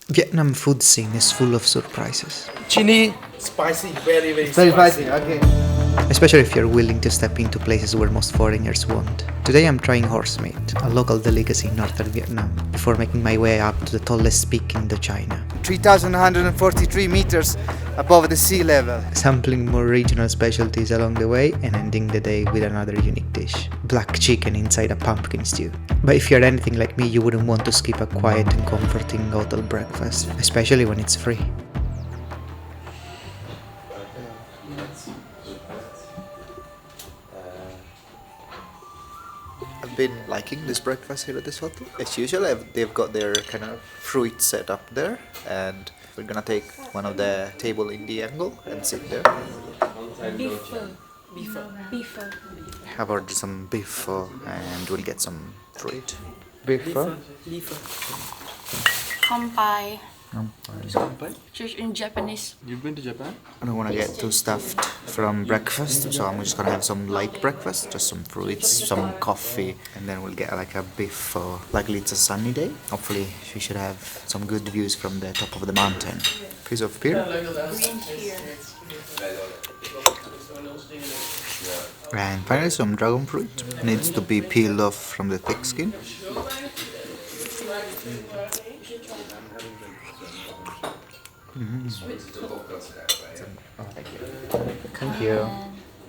Vietnam food scene is full of surprises, Chili, spicy, very, very Very spicy. spicy, okay. especially if you're willing to step into places where most foreigners won't. Today I'm trying horse meat, a local delicacy in northern Vietnam, before making my way up to the tallest peak in Indochina, 3,143 meters above the sea level. sampling more regional specialties along the way and ending the day with another unique dish, black chicken inside a pumpkin stew. But if you're anything like me, you wouldn't want to skip a quiet and comforting hotel breakfast, especially when it's free. I've been liking this breakfast here at this hotel. As usual, they've got their kind of fruit set up there, and we're gonna take one of the table in the angle and sit there. Beef. Have ordered some beef and we'll get some fruit. Beef Kampai. Church in Japanese. You've been to Japan? I don't want to get too stuffed from breakfast, so I'm just gonna have some light breakfast, just some fruits, some coffee, and then we'll get like a beef. Likely it's a sunny day. Hopefully we should have some good views from the top of the mountain. Piece of beer. Green here. And finally some dragon fruit. Needs to be peeled off from the thick skin. Thank you.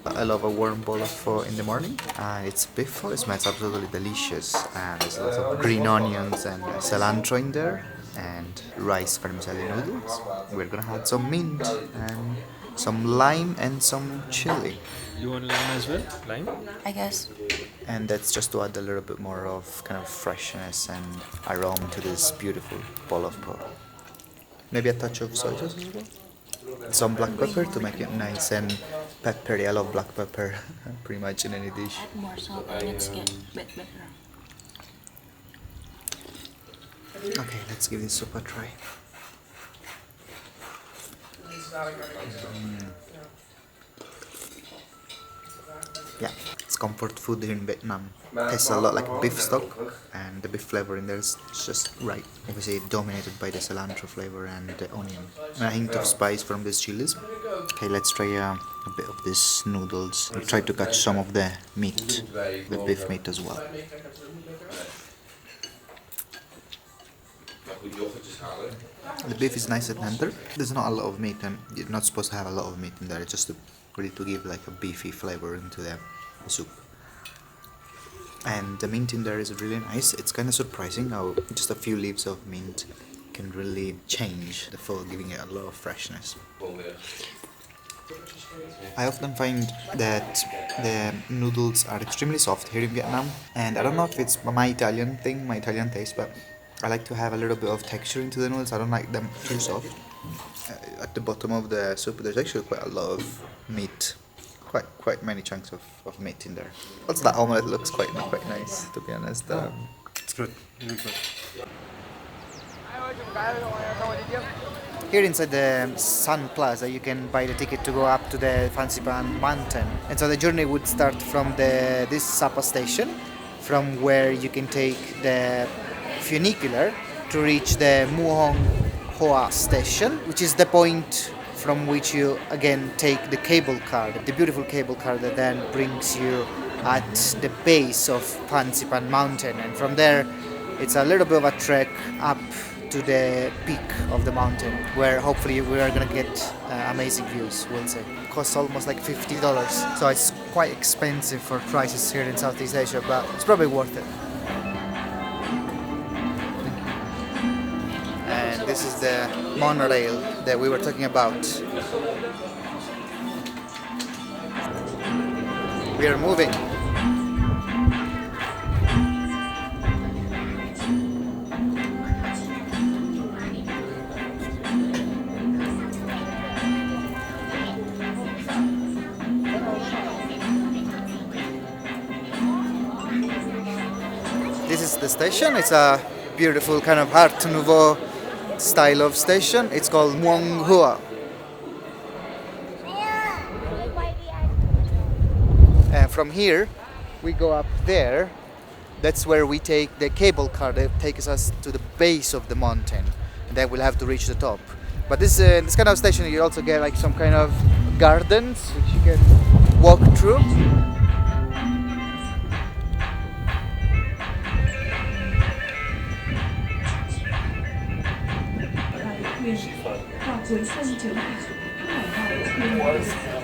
I love a warm bowl of pho in the morning. It's beef pho. It smells absolutely delicious. And there's lots of green onions and cilantro in there. And rice vermicelli noodles. We're gonna add some mint and some lime and some chili. You want lime as well? Lime? I guess. And that's just to add a little bit more of kind of freshness and aroma to this beautiful bowl of pho. Maybe a touch of soy sauce as well. Some black pepper to make it nice and peppery. I love black pepper pretty much in any dish. Add more salt and let's get a bit better. Okay, let's give this soup a try. Yeah, it's comfort food here in Vietnam. Tastes a lot like beef stock, and the beef flavor in there is just right. Obviously dominated by the cilantro flavor and the onion. And a hint of spice from these chilies. Okay, let's try a bit of these noodles. We'll try to catch some of the meat, the beef meat as well. The beef is nice and tender. There's not a lot of meat, and you're not supposed to have a lot of meat in there. It's just really to give like a beefy flavor into the soup. And the mint in there is really nice. It's kind of surprising how just a few leaves of mint can really change the pho, giving it a lot of freshness. I often find that the noodles are extremely soft here in Vietnam, and I don't know if it's my Italian thing, my Italian taste, but I like to have a little bit of texture into the noodles. I don't like them too soft. At the bottom of the soup there's actually quite a lot of meat, quite many chunks of meat in there. Also that omelette looks quite nice, to be honest. It's good. Really good. Here inside the Sun Plaza you can buy the ticket to go up to the Fansipan Mountain, and so the journey would start from this Sapa station, from where you can take the funicular to reach the Muhong Hoa station, which is the point from which you again take the cable car, the beautiful cable car that then brings you at the base of Fansipan Mountain, and from there it's a little bit of a trek up to the peak of the mountain, where hopefully we are gonna get amazing views, we'll say. It costs almost like $50, so it's quite expensive for prices here in Southeast Asia, but it's probably worth it. And this is the monorail that we were talking about. We are moving. This is the station. It's a beautiful kind of Art Nouveau style of station. It's called Muong Hua. And from here we go up there. That's where we take the cable car that takes us to the base of the mountain. then we'll have to reach the top. But this kind of station, you also get like some kind of gardens which you can walk through.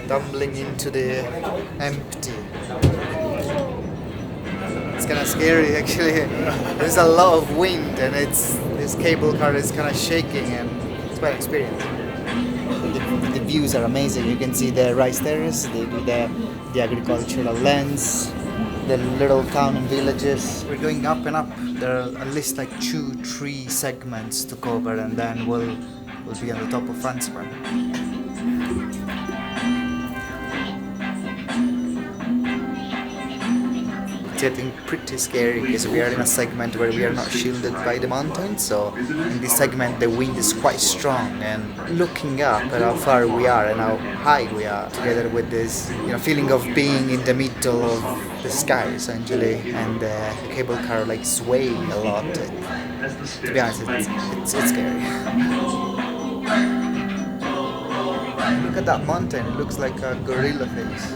Tumbling into the empty. It's kind of scary actually. There's a lot of wind and this cable car is kind of shaking and it's quite an experience. The views are amazing. You can see the rice terrace, the agricultural lands, the little town and villages. We're going up and up. There are at least like 2-3 segments to cover and then we'll be on the top of Fansipan. Getting pretty scary because we are in a segment where we are not shielded by the mountains, so in this segment the wind is quite strong, and looking up at how far we are and how high we are, together with this feeling of being in the middle of the sky essentially, and the cable car like swaying a lot, to be honest it's scary. Look at that mountain, it looks like a gorilla face.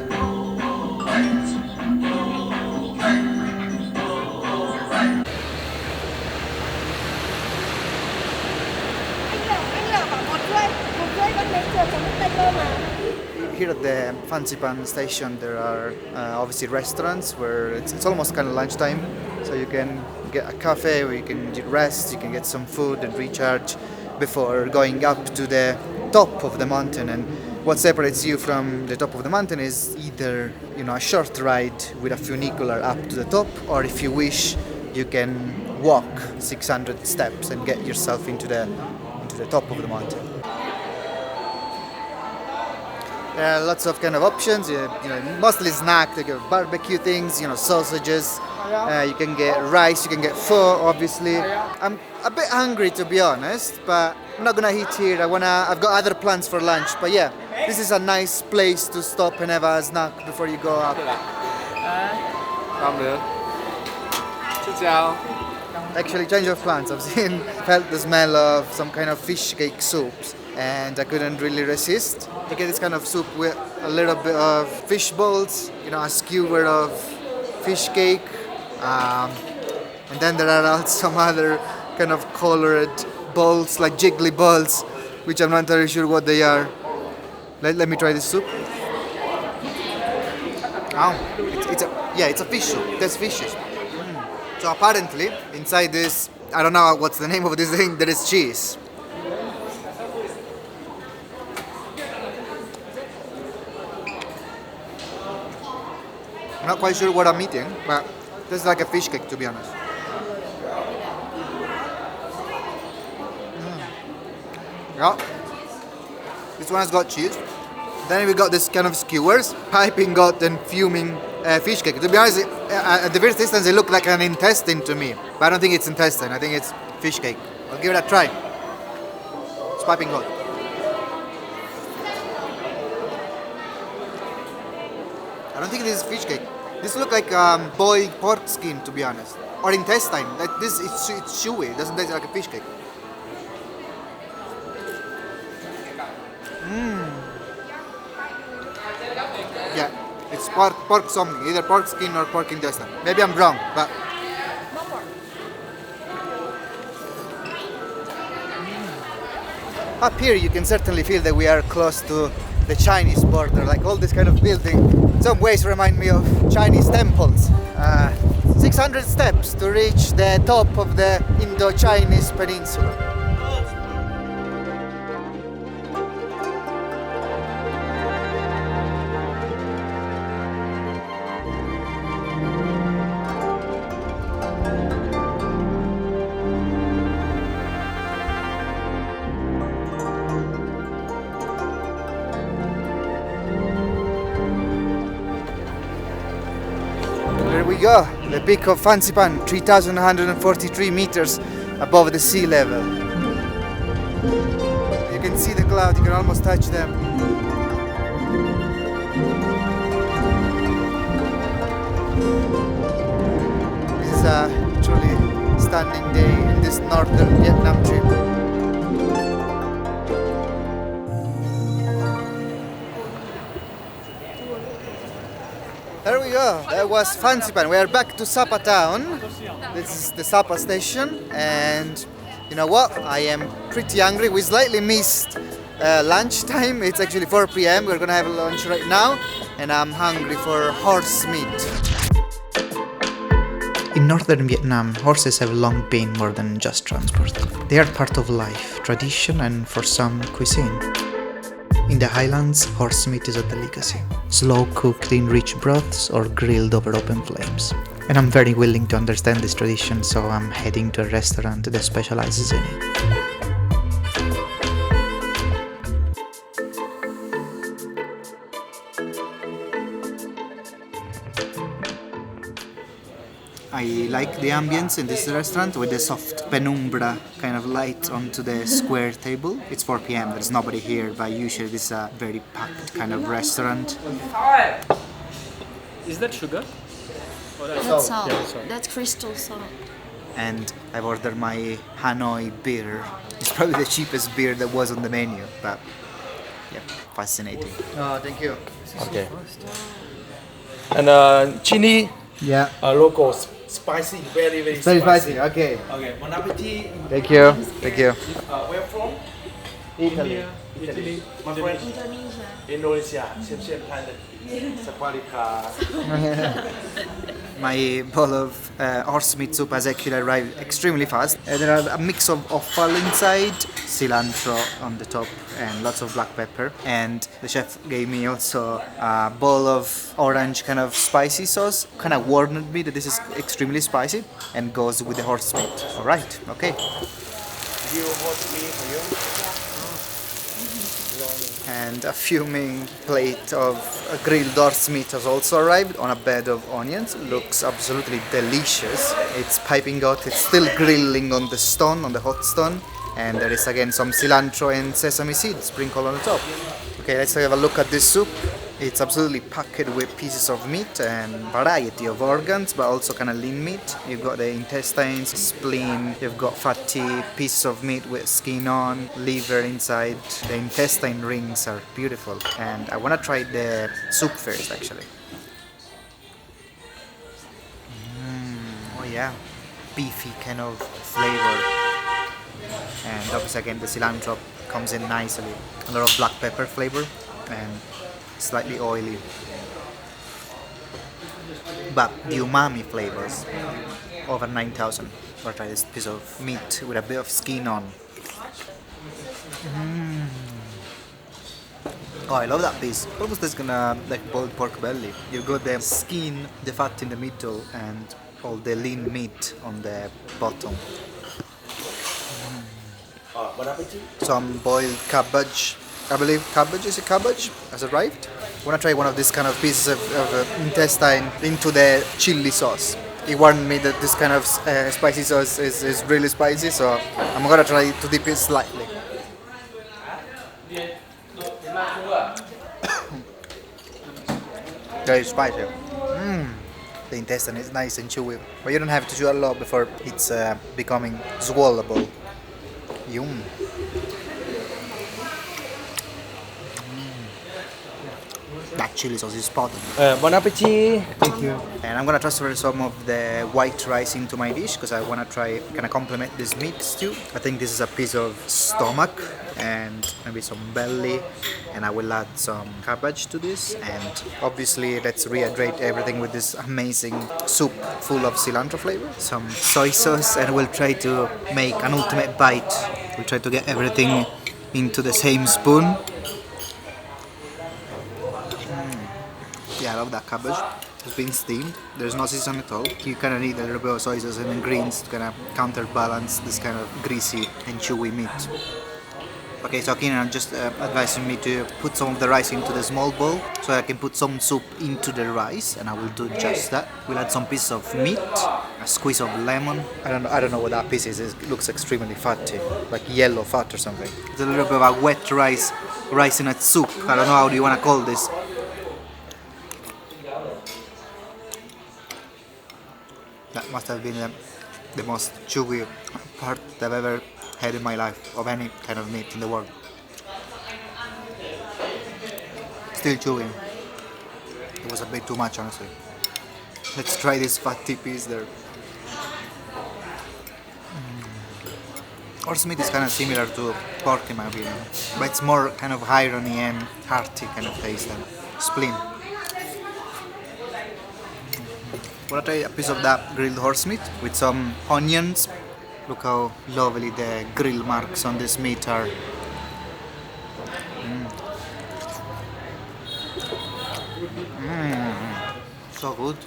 Here at the Fansipan station there are obviously restaurants where it's almost kind of lunchtime, so you can get a cafe where you can rest, you can get some food and recharge before going up to the top of the mountain. And what separates you from the top of the mountain is either a short ride with a funicular up to the top, or if you wish you can walk 600 steps and get yourself into the top of the mountain. There are lots of kind of options, mostly snack, they get barbecue things, sausages, you can get rice, you can get pho obviously. I'm a bit hungry to be honest, but I'm not gonna eat here, I've got other plans for lunch, but yeah, this is a nice place to stop and have a snack before you go up. Actually, change of plans, felt the smell of some kind of fish cake soups, and I couldn't really resist. You get this kind of soup with a little bit of fish balls, a skewer of fish cake, and then there are also some other kind of colored balls, like jiggly balls, which I'm not entirely sure what they are. Let me try this soup. It's a fish soup. There's fishes. So apparently, inside this, I don't know what's the name of this thing, there is cheese. I'm not quite sure what I'm eating, but this is like a fish cake, to be honest. Yeah. This one has got cheese. Then we got this kind of skewers, piping hot and fuming fish cake. To be honest, at the first instance it looked like an intestine to me, but I don't think it's intestine, I think it's fish cake. I'll give it a try. It's piping hot. I don't think this is fish cake. This looks like boiled pork skin, to be honest, or intestine. Like this, it's chewy. It doesn't taste like a fish cake. Yeah, it's pork something, either pork skin or pork intestine. Maybe I'm wrong, but up here you can certainly feel that we are close to the Chinese border. Like all this kind of building, in some ways remind me of Chinese temples. 600 steps to reach the top of the Indo-Chinese peninsula. Here we go, the peak of Fansipan, 3,143 meters above the sea level. You can see the clouds, you can almost touch them. This is a truly stunning day in this northern Vietnam trip. there we go. That was Fansipan. We are back to Sapa town. This is the Sapa station, and you know what? I am pretty hungry. We slightly missed lunchtime. It's actually 4 p.m. We're gonna have lunch right now, and I'm hungry for horse meat. In northern Vietnam, horses have long been more than just transport. They are part of life, tradition, and for some, cuisine. In the highlands, horse meat is a delicacy, slow cooked in rich broths or grilled over open flames. And I'm very willing to understand this tradition, so I'm heading to a restaurant that specializes in it. I like the ambience in this restaurant with the soft penumbra kind of light onto the square table. It's 4 p.m. There's nobody here, but usually this is a very packed kind of restaurant. Is that sugar? That's salt. Yeah, salt. That's crystal salt. And I've ordered my Hanoi beer. It's probably the cheapest beer that was on the menu, but yeah, fascinating. Oh, thank you. Okay. And chili, Yeah. local, spicy, very Very spicy, okay. Okay, bon appetit. Thank you. Thank you. Where from? Italy. Italy. My friend. Indonesia. Indonesia. Same Thailand. Saparika. My bowl of horse meat soup has actually arrived extremely fast. There are a mix of offal inside, cilantro on the top, and lots of black pepper. And the chef gave me also a bowl of orange kind of spicy sauce. Kind of warned me that this is extremely spicy and goes with the horse meat. All right, okay. You want me for you? And a fuming plate of grilled horse meat has also arrived on a bed of onions. Looks absolutely delicious. It's piping hot, it's still grilling on the stone, on the hot stone. And there is again some cilantro and sesame seeds sprinkled on the top. Okay, let's have a look at this soup. It's absolutely packed with pieces of meat and variety of organs, but also kind of lean meat. You've got the intestines, spleen, you've got fatty pieces of meat with skin on, liver inside. The intestine rings are beautiful, and I want to try the soup first actually. Oh yeah, beefy kind of flavor. And obviously again the cilantro comes in nicely. A lot of black pepper flavor and slightly oily. But the umami flavors over 9,000. I'll try this piece of meat with a bit of skin on. Oh, I love that piece. Almost like boiled pork belly. You've got the skin, the fat in the middle, and all the lean meat on the bottom. Bon appetit. Some boiled cabbage. I believe cabbage has arrived. I want to try one of these kind of pieces of intestine into the chili sauce. He warned me that this kind of spicy sauce is really spicy, so I'm gonna try to dip it slightly. Very spicy. The intestine is nice and chewy, but you don't have to chew a lot before it's becoming swallowable. Yum. That chili sauce is spot on. Bon appetit. Thank you. And I'm gonna transfer some of the white rice into my dish because I wanna try kind of complement this meat stew. I think this is a piece of stomach and maybe some belly, and I will add some cabbage to this. And obviously, let's rehydrate everything with this amazing soup full of cilantro flavor, some soy sauce, and we'll try to make an ultimate bite. We'll try to get everything into the same spoon. Yeah, I love that cabbage. It's been steamed. There's no season at all. You kind of need a little bit of soy sauce and greens to kind of counterbalance this kind of greasy and chewy meat. Okay, so Keenan just advising me to put some of the rice into the small bowl so I can put some soup into the rice, and I will do just that. We'll add some pieces of meat, a squeeze of lemon. I don't know what that piece is. It looks extremely fatty, like yellow fat or something. It's a little bit of a wet rice in a soup. I don't know how do you want to call this. That must have been the most chewy part I've ever had in my life of any kind of meat in the world. Still chewy. It was a bit too much, honestly. Let's try this fatty piece there. Horse meat is kind of similar to pork in my opinion, but it's more kind of irony and hearty kind of taste than spleen. Wanna try a piece of that grilled horse meat with some onions. Look how lovely the grill marks on this meat are. So good.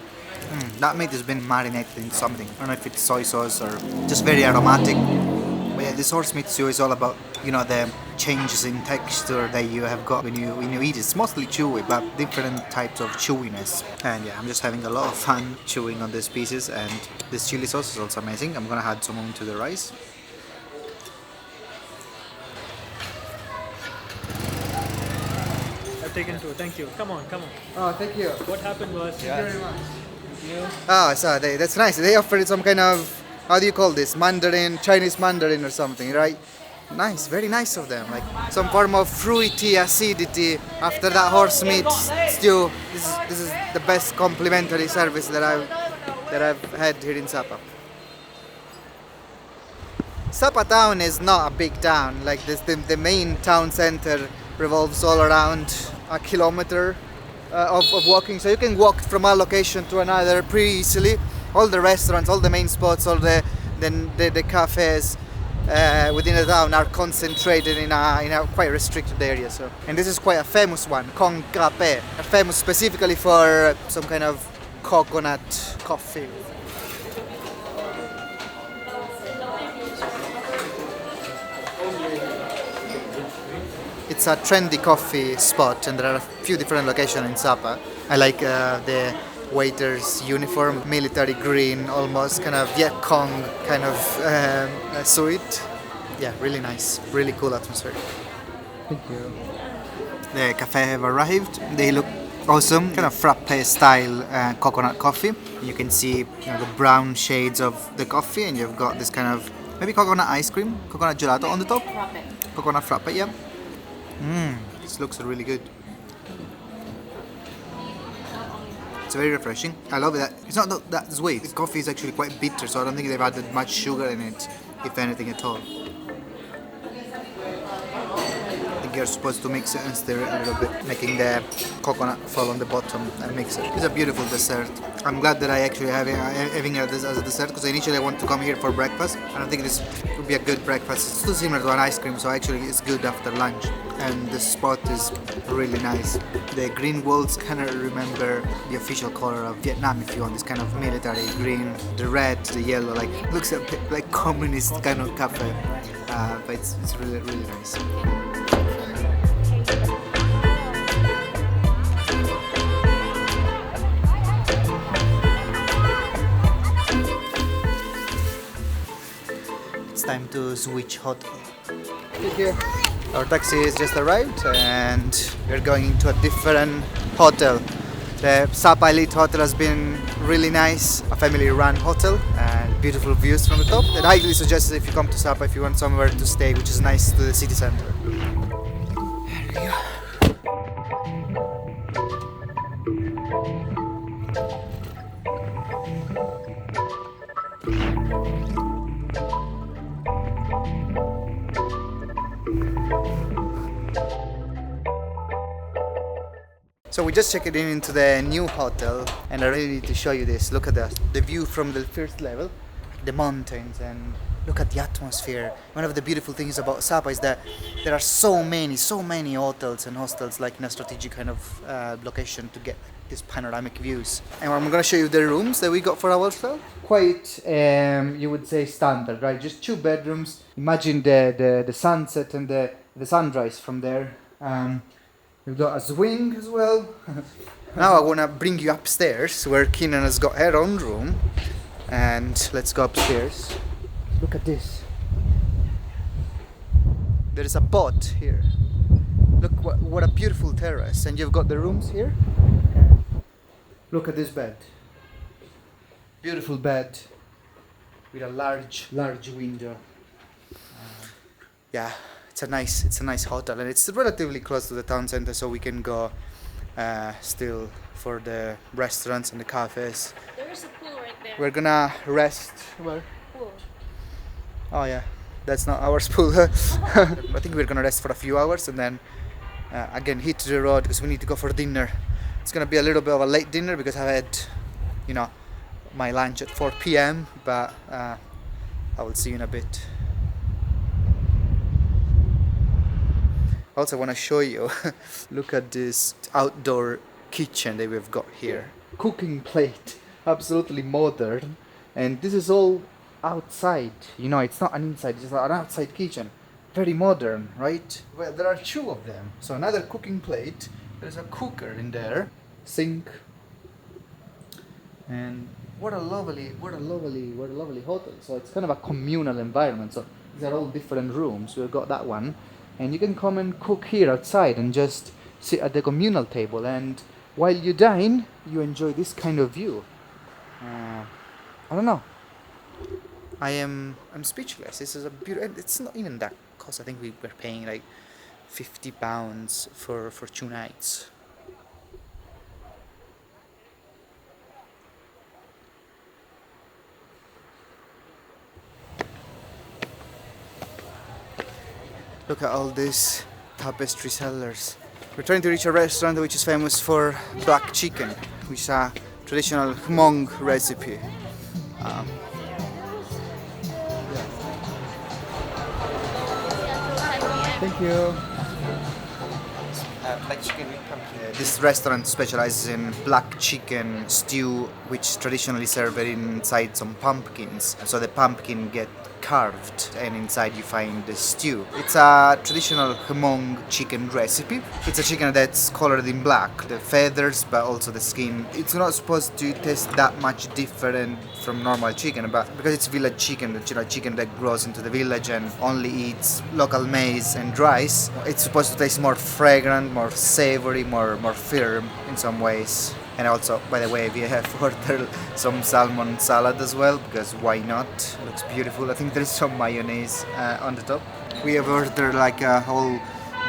That meat has been marinated in something. I don't know if it's soy sauce or just very aromatic. But yeah, this horse meat stew is all about, you know, the changes in texture that you have got when you eat it. It's mostly chewy, but different types of chewiness. And yeah, I'm just having a lot of fun chewing on these pieces, and this chili sauce is also amazing. I'm gonna add some onto the rice. I've taken two. Thank you. Come on. Oh, thank you. What happened was, Oh, so that's nice. They offered some kind of, how do you call this? Mandarin, Chinese Mandarin or something, right? Nice, very nice of them. Like some form of fruity acidity after that horse meat stew. This is the best complimentary service that I've had here in Sapa. Sapa town is not a big town. Like this, the main town center revolves all around a kilometer of walking, so you can walk from one location to another pretty easily. All the restaurants, all the main spots, all the cafes within the town are concentrated in a quite restricted area. So, and this is quite a famous one, Kong Cafe, famous specifically for some kind of coconut coffee. It's a trendy coffee spot, and there are a few different locations in Sapa. I like the waiter's uniform, military green, almost kind of Viet Cong kind of suit. Yeah, really nice, really cool atmosphere. Thank you. The cafe have arrived. They look awesome, kind of frappe style coconut coffee. You can see the brown shades of the coffee, and you've got this kind of maybe coconut ice cream, coconut gelato on the top. Coconut frappe, yeah. This looks really good. It's very refreshing. I love that. It's not that sweet. This coffee is actually quite bitter, so I don't think they've added much sugar in it, if anything at all. I think you're supposed to mix it and stir it a little bit, making the coconut fall on the bottom and mix it. It's a beautiful dessert. I'm glad that I actually having it as a dessert, because initially I want to come here for breakfast. I don't think this would be a good breakfast. It's too similar to an ice cream, so actually it's good after lunch. And the spot is really nice. The green walls kind of remember the official color of Vietnam, if you want, this kind of military green. The red, the yellow, like looks a bit like communist kind of cafe, but it's really nice. It's time to switch hotel. Thank you. Our taxi has just arrived and we're going into a different hotel. The Sapa Elite Hotel has been really nice, a family-run hotel and beautiful views from the top. And I highly suggest if you come to Sapa, if you want somewhere to stay which is nice to the city center. There we go. So we just checked into the new hotel and I really need to show you this. Look at the view from the first level, the mountains, and look at the atmosphere. One of the beautiful things about Sapa is that there are so many hotels and hostels like in a strategic kind of location to get these panoramic views. And I'm gonna show you the rooms that we got for our hotel. Quite, you would say standard, right? Just 2 bedrooms. Imagine the sunset and the sunrise from there. We've got a swing as well. Now I want to bring you upstairs where Keenan has got her own room. And let's go upstairs. Look at this. There is a boat here. Look what a beautiful terrace. And you've got the rooms here. Look at this bed. Beautiful bed with a large window. Yeah. It's a nice hotel, and it's relatively close to the town center, so we can go still for the restaurants and the cafes We're gonna rest. Where? Oh yeah, that's not our spool. I think we're gonna rest for a few hours and then again hit the road because we need to go for dinner. It's gonna be a little bit of a late dinner because I had, you know, my lunch at 4 p.m. But I will see you in a bit. Also, want to show you. Look at this outdoor kitchen that we've got here. Cooking plate, absolutely modern, and this is all outside. You know, it's not an inside; it's an outside kitchen. Very modern, right? Well, there are two of them. So another cooking plate. There's a cooker in there, sink, and what a lovely hotel. So it's kind of a communal environment. So these are all different rooms. We've got that one. And you can come and cook here outside and just sit at the communal table, and while you dine, you enjoy this kind of view. I don't know. I'm speechless. This is a beautiful. It's not even that cost. I think we were paying like £50 for 2 nights. Look at all these tapestry sellers. We're trying to reach a restaurant which is famous for black chicken, which is a traditional Hmong recipe. Thank you. Black chicken with pumpkin. This restaurant specializes in black chicken stew, which traditionally served inside some pumpkins. So the pumpkin get carved, and inside you find the stew. It's a traditional Hmong chicken recipe. It's a chicken that's colored in black, the feathers, but also the skin. It's not supposed to taste that much different from normal chicken, but because it's village chicken, chicken that grows into the village and only eats local maize and rice, it's supposed to taste more fragrant, more savory, more firm in some ways. And also, by the way, we have ordered some salmon salad as well, because why not? It looks beautiful. I think there's some mayonnaise on the top. We have ordered like a whole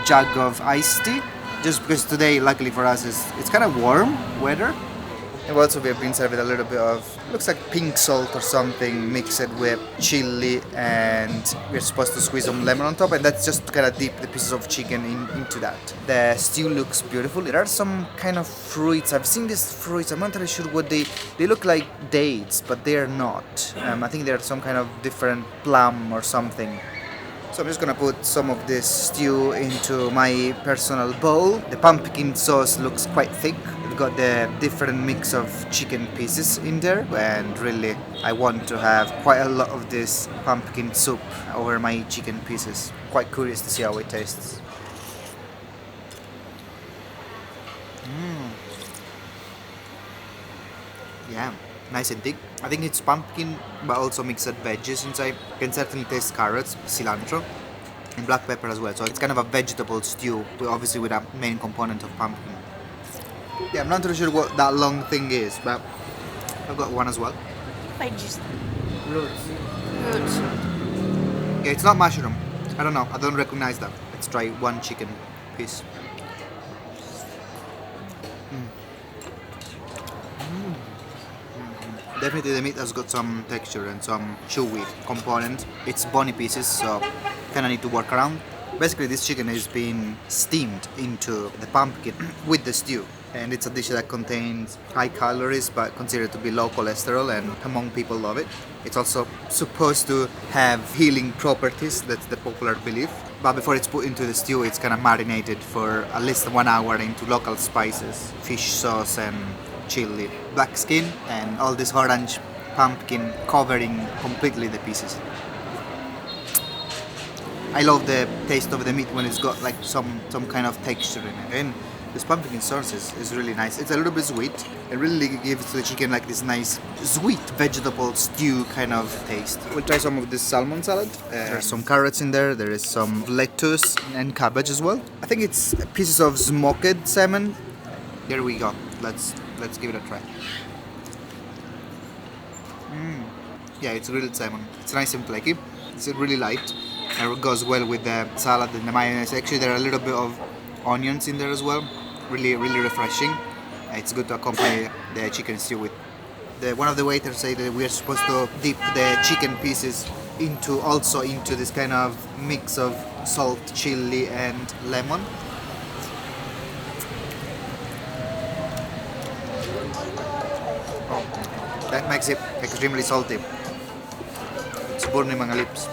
jug of iced tea, just because today, luckily for us, it's kind of warm weather. And also we have been served a little bit of, looks like pink salt or something, mixed with chili, and we're supposed to squeeze some lemon on top, and that's just to kind of dip the pieces of chicken into that. The stew looks beautiful. There are some kind of fruits. I've seen these fruits. I'm not really sure what they look like dates, but they are not. I think they're some kind of different plum or something. So I'm just gonna put some of this stew into my personal bowl. The pumpkin sauce looks quite thick. We've got the different mix of chicken pieces in there, and really I want to have quite a lot of this pumpkin soup over my chicken pieces. Quite curious to see how it tastes. Yeah, nice and thick. I think it's pumpkin, but also mixed veggies inside. You can certainly taste carrots, cilantro, and black pepper as well. So it's kind of a vegetable stew, obviously with a main component of pumpkin. Yeah, I'm not really sure what that long thing is, but I've got one as well. Veggies. Roots. Roots. Yeah, it's not mushroom. I don't know. I don't recognize that. Let's try one chicken piece. Definitely the meat has got some texture and some chewy component. It's bony pieces, so kind of need to work around. Basically, this chicken is being steamed into the pumpkin with the stew. And it's a dish that contains high calories but considered to be low cholesterol, and Hmong people love it. It's also supposed to have healing properties, that's the popular belief. But before it's put into the stew, it's kind of marinated for at least 1 hour into local spices, fish sauce and chili, black skin, and all this orange pumpkin covering completely the pieces. I love the taste of the meat when it's got like some kind of texture in it. And this pumpkin sauce is really nice. It's a little bit sweet. It really gives to the chicken like this nice sweet vegetable stew kind of taste. We'll try some of this salmon salad. There's some carrots in there. There is some lettuce and cabbage as well. I think it's pieces of smoked salmon. There we go. Let's give it a try. Yeah, it's grilled salmon. It's nice and flaky. It's really light. And it goes well with the salad and the mayonnaise. Actually, there are a little bit of onions in there as well. Really refreshing. It's good to accompany the chicken stew with. one of the waiters said that we are supposed to dip the chicken pieces into this kind of mix of salt, chili, and lemon. Oh, that makes it extremely salty. It's burning my lips.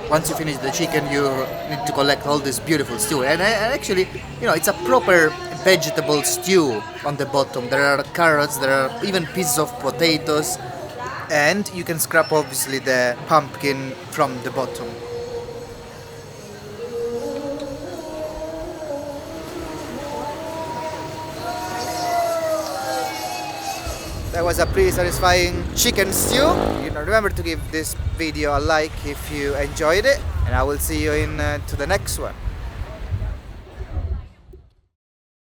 Once you finish the chicken, you need to collect all this beautiful stew. And actually, it's a proper vegetable stew on the bottom. There are carrots, there are even pieces of potatoes, and you can scrap obviously the pumpkin from the bottom. That was a pretty satisfying chicken stew. Remember to give this video a like if you enjoyed it, and I will see you in to the next one.